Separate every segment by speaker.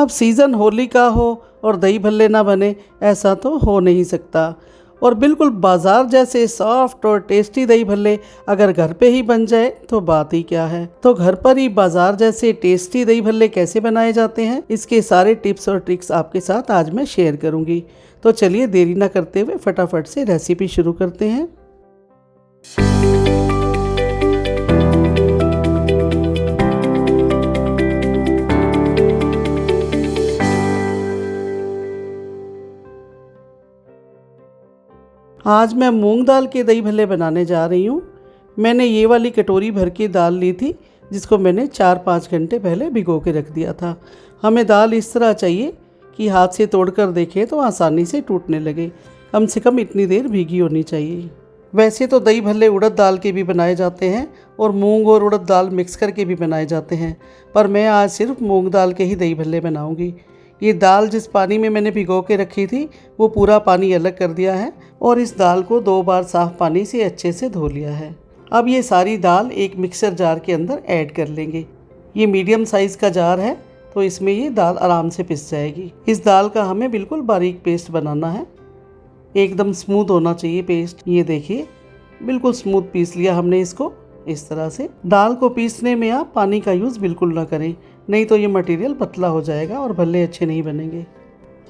Speaker 1: अब सीज़न होली का हो और दही भल्ले ना बने, ऐसा तो हो नहीं सकता। और बिल्कुल बाज़ार जैसे सॉफ्ट और टेस्टी दही भल्ले अगर घर पे ही बन जाए तो बात ही क्या है। तो घर पर ही बाज़ार जैसे टेस्टी दही भल्ले कैसे बनाए जाते हैं, इसके सारे टिप्स और ट्रिक्स आपके साथ आज मैं शेयर करूंगी। तो चलिए देरी ना करते हुए फटाफट से रेसिपी शुरू करते हैं। आज मैं मूंग दाल के दही भल्ले बनाने जा रही हूँ। मैंने ये वाली कटोरी भर के दाल ली थी, जिसको मैंने 4-5 घंटे पहले भिगो के रख दिया था। हमें दाल इस तरह चाहिए कि हाथ से तोड़कर देखें तो आसानी से टूटने लगे। कम से कम इतनी देर भीगी होनी चाहिए। वैसे तो दही भल्ले उड़द दाल के भी बनाए जाते हैं और मूंग और उड़द दाल मिक्स करके भी बनाए जाते हैं, पर मैं आज सिर्फ मूंग दाल के ही दही भल्ले बनाऊँगी। ये दाल जिस पानी में मैंने भिगो के रखी थी वो पूरा पानी अलग कर दिया है और इस दाल को 2 बार साफ़ पानी से अच्छे से धो लिया है। अब ये सारी दाल एक मिक्सर जार के अंदर ऐड कर लेंगे। ये मीडियम साइज़ का जार है तो इसमें ये दाल आराम से पिस जाएगी। इस दाल का हमें बिल्कुल बारीक पेस्ट बनाना है, एकदम स्मूथ होना चाहिए पेस्ट। ये देखिए बिल्कुल स्मूथ पीस लिया हमने इसको। इस तरह से दाल को पीसने में आप पानी का यूज़ बिल्कुल ना करें, नहीं तो ये मटेरियल पतला हो जाएगा और भल्ले अच्छे नहीं बनेंगे।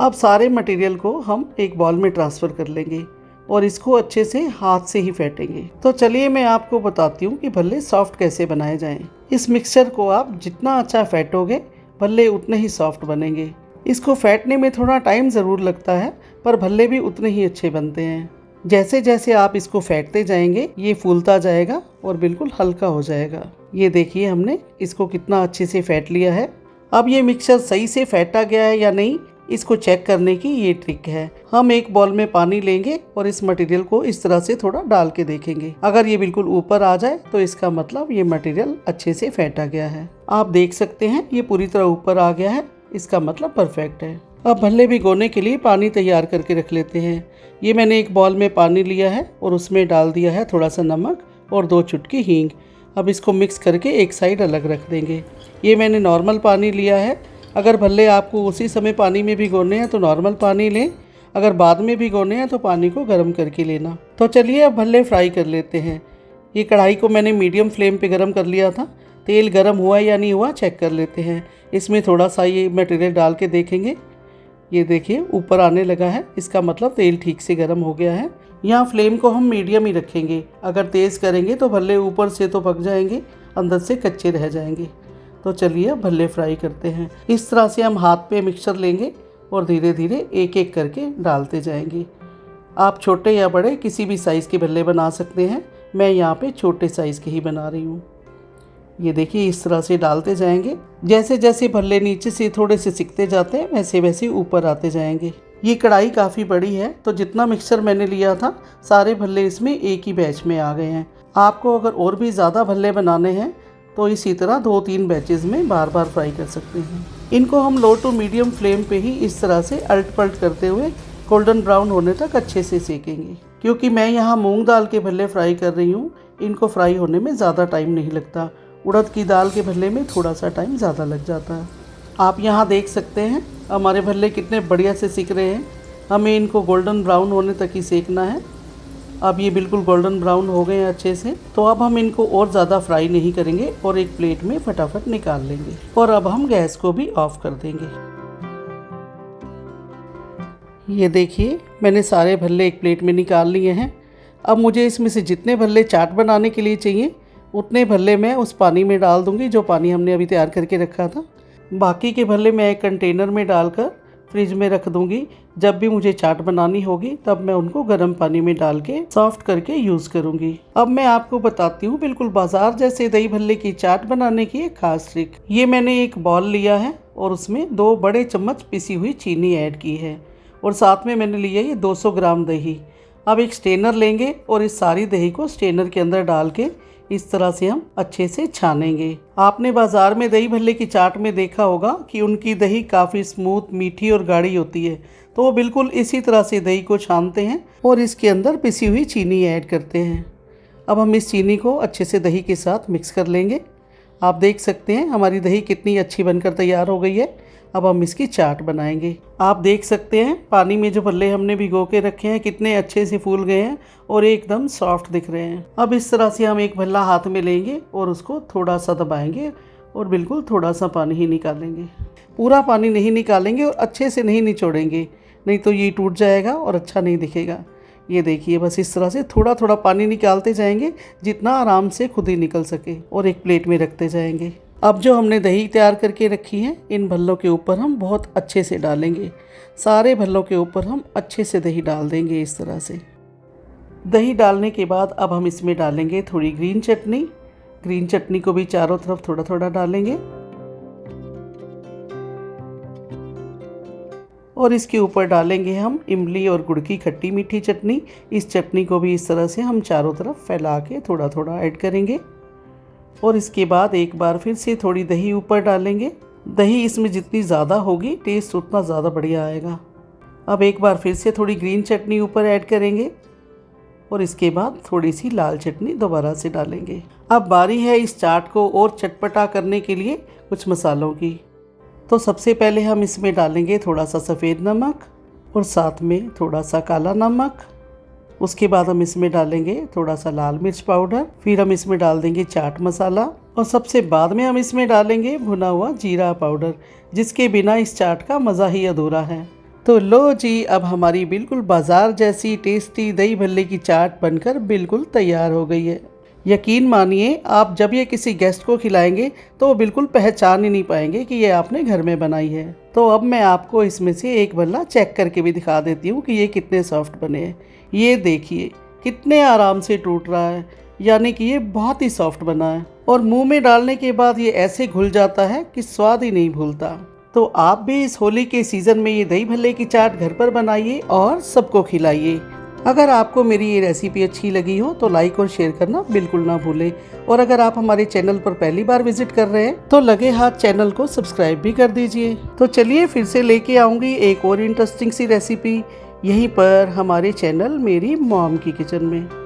Speaker 1: अब सारे मटेरियल को हम एक बाउल में ट्रांसफ़र कर लेंगे और इसको अच्छे से हाथ से ही फेंटेंगे। तो चलिए मैं आपको बताती हूँ कि भल्ले सॉफ्ट कैसे बनाए जाएं। इस मिक्सचर को आप जितना अच्छा फेंटोगे भल्ले उतने ही सॉफ्ट बनेंगे। इसको फेंटने में थोड़ा टाइम ज़रूर लगता है, पर भल्ले भी उतने ही अच्छे बनते हैं। जैसे जैसे आप इसको फेंटते जाएंगे ये फूलता जाएगा और बिल्कुल हल्का हो जाएगा। ये देखिए हमने इसको कितना अच्छे से फेंट लिया है। अब ये मिक्सचर सही से फेंटा गया है या नहीं, इसको चेक करने की ये ट्रिक है। हम एक बाउल में पानी लेंगे और इस मटेरियल को इस तरह से थोड़ा डाल के देखेंगे। अगर ये बिल्कुल ऊपर आ जाए तो इसका मतलब ये मटेरियल अच्छे से फेंटा गया है। आप देख सकते हैं ये पूरी तरह ऊपर आ गया है, इसका मतलब परफेक्ट है। अब भल्ले भिगोने के लिए पानी तैयार करके रख लेते हैं। ये मैंने एक बाउल में पानी लिया है और उसमें डाल दिया है थोड़ा सा नमक और 2 चुटकी हींग। अब इसको मिक्स करके एक साइड अलग रख देंगे। ये मैंने नॉर्मल पानी लिया है। अगर भल्ले आपको उसी समय पानी में भिगोने हैं तो नॉर्मल पानी लें, अगर बाद में भिगोने हैं तो पानी को गर्म करके लेना। तो चलिए अब भल्ले फ्राई कर लेते हैं। ये कढ़ाई को मैंने मीडियम फ्लेम पे गर्म कर लिया था। तेल गर्म हुआ या नहीं हुआ चेक कर लेते हैं। इसमें थोड़ा सा ये मटेरियल डाल के देखेंगे। ये देखिए ऊपर आने लगा है, इसका मतलब तेल ठीक से गर्म हो गया है। यहाँ फ्लेम को हम मीडियम ही रखेंगे। अगर तेज़ करेंगे तो भल्ले ऊपर से तो पक जाएंगे, अंदर से कच्चे रह जाएंगे। तो चलिए अब भल्ले फ्राई करते हैं। इस तरह से हम हाथ पे मिक्सचर लेंगे और धीरे धीरे एक एक करके डालते जाएंगे। आप छोटे या बड़े किसी भी साइज़ के भल्ले बना सकते हैं। मैं यहाँ पे छोटे साइज़ के ही बना रही हूँ। ये देखिए इस तरह से डालते जाएंगे। जैसे जैसे भल्ले नीचे से थोड़े से सिकते जाते हैं वैसे वैसे ऊपर आते जाएंगे। ये कढ़ाई काफ़ी बड़ी है तो जितना मिक्सचर मैंने लिया था सारे भल्ले इसमें एक ही बैच में आ गए हैं। आपको अगर और भी ज़्यादा भल्ले बनाने हैं तो इसी तरह 2-3 बैचेज़ में बार बार फ्राई कर सकते हैं। इनको हम लो टू मीडियम फ्लेम पे ही इस तरह से अल्ट पल्ट करते हुए गोल्डन ब्राउन होने तक अच्छे से सेकेंगे। क्योंकि मैं यहाँ मूंग दाल के भल्ले फ्राई कर रही हूँ, इनको फ्राई होने में ज़्यादा टाइम नहीं लगता। उड़द की दाल के भल्ले में थोड़ा सा टाइम ज़्यादा लग जाता है। आप यहाँ देख सकते हैं हमारे भल्ले कितने बढ़िया से सिक रहे हैं। हमें इनको गोल्डन ब्राउन होने तक ही सेकना है। अब ये बिल्कुल गोल्डन ब्राउन हो गए हैं अच्छे से। तो अब हम इनको और ज़्यादा फ्राई नहीं करेंगे और एक प्लेट में फटाफट निकाल लेंगे। और अब हम गैस को भी ऑफ कर देंगे। ये देखिए मैंने सारे भल्ले एक प्लेट में निकाल लिए हैं। अब मुझे इसमें से जितने भल्ले चाट बनाने के लिए चाहिए उतने भल्ले मैं उस पानी में डाल दूंगी जो पानी हमने अभी तैयार करके रखा था। बाकी के भल्ले मैं एक कंटेनर में डालकर फ्रिज में रख दूंगी। जब भी मुझे चाट बनानी होगी तब मैं उनको गर्म पानी में डाल के सॉफ्ट करके यूज़ करूंगी। अब मैं आपको बताती हूँ बिल्कुल बाजार जैसे दही भल्ले की चाट बनाने की एक खास ट्रिक। ये मैंने एक बाउल लिया है और उसमें 2 बड़े चम्मच पिसी हुई चीनी ऐड की है और साथ में मैंने लिया ये 200 ग्राम दही। अब एक स्ट्रेनर लेंगे और इस सारी दही को स्ट्रेनर के अंदर डाल के इस तरह से हम अच्छे से छानेंगे। आपने बाजार में दही भल्ले की चाट में देखा होगा कि उनकी दही काफ़ी स्मूथ, मीठी और गाढ़ी होती है। तो वो बिल्कुल इसी तरह से दही को छानते हैं और इसके अंदर पिसी हुई चीनी ऐड करते हैं। अब हम इस चीनी को अच्छे से दही के साथ मिक्स कर लेंगे। आप देख सकते हैं हमारी दही कितनी अच्छी बनकर तैयार हो गई है। अब हम इसकी चाट बनाएंगे। आप देख सकते हैं पानी में जो भल्ले हमने भिगो के रखे हैं कितने अच्छे से फूल गए हैं और एकदम सॉफ्ट दिख रहे हैं। अब इस तरह से हम एक भल्ला हाथ में लेंगे और उसको थोड़ा सा दबाएंगे और बिल्कुल थोड़ा सा पानी ही निकालेंगे। पूरा पानी नहीं निकालेंगे और अच्छे से नहीं निचोड़ेंगे, नहीं तो ये टूट जाएगा और अच्छा नहीं दिखेगा। ये देखिए, बस इस तरह से थोड़ा थोड़ा पानी निकालते जाएंगे जितना आराम से खुद ही निकल सके और एक प्लेट में रखते जाएंगे। अब जो हमने दही तैयार करके रखी है इन भल्लों के ऊपर हम बहुत अच्छे से डालेंगे। सारे भल्लों के ऊपर हम अच्छे से दही डाल देंगे इस तरह से। दही डालने के बाद अब हम इसमें डालेंगे थोड़ी ग्रीन चटनी। ग्रीन चटनी को भी चारों तरफ थोड़ा थोड़ा डालेंगे और इसके ऊपर डालेंगे हम इमली और गुड़ की खट्टी मीठी चटनी। इस चटनी को भी इस तरह से हम चारों तरफ फैला के थोड़ा थोड़ा ऐड करेंगे और इसके बाद एक बार फिर से थोड़ी दही ऊपर डालेंगे। दही इसमें जितनी ज़्यादा होगी टेस्ट उतना ज़्यादा बढ़िया आएगा। अब एक बार फिर से थोड़ी ग्रीन चटनी ऊपर ऐड करेंगे और इसके बाद थोड़ी सी लाल चटनी दोबारा से डालेंगे। अब बारी है इस चाट को और चटपटा करने के लिए कुछ मसालों की। तो सबसे पहले हम इसमें डालेंगे थोड़ा सा सफ़ेद नमक और साथ में थोड़ा सा काला नमक। उसके बाद हम इसमें डालेंगे थोड़ा सा लाल मिर्च पाउडर। फिर हम इसमें डाल देंगे चाट मसाला और सबसे बाद में हम इसमें डालेंगे भुना हुआ जीरा पाउडर, जिसके बिना इस चाट का मज़ा ही अधूरा है। तो लो जी, अब हमारी बिल्कुल बाज़ार जैसी टेस्टी दही भल्ले की चाट बनकर बिल्कुल तैयार हो गई है। यकीन मानिए, आप जब ये किसी गेस्ट को खिलाएंगे तो वो बिल्कुल पहचान ही नहीं पाएंगे कि ये आपने घर में बनाई है। तो अब मैं आपको इसमें से एक भल्ला चेक करके भी दिखा देती हूँ कि ये कितने सॉफ्ट बने हैं। ये देखिए कितने आराम से टूट रहा है, यानी कि ये बहुत ही सॉफ्ट बना है और मुंह में डालने के बाद ये ऐसे घुल जाता है कि स्वाद ही नहीं भूलता। तो आप भी इस होली के सीज़न में ये दही भल्ले की चाट घर पर बनाइए और सबको खिलाइए। अगर आपको मेरी ये रेसिपी अच्छी लगी हो तो लाइक और शेयर करना बिल्कुल ना भूलें। और अगर आप हमारे चैनल पर पहली बार विजिट कर रहे हैं तो लगे हाथ चैनल को सब्सक्राइब भी कर दीजिए। तो चलिए फिर से लेके आऊँगी एक और इंटरेस्टिंग सी रेसिपी यहीं पर हमारे चैनल मेरी मॉम की किचन में।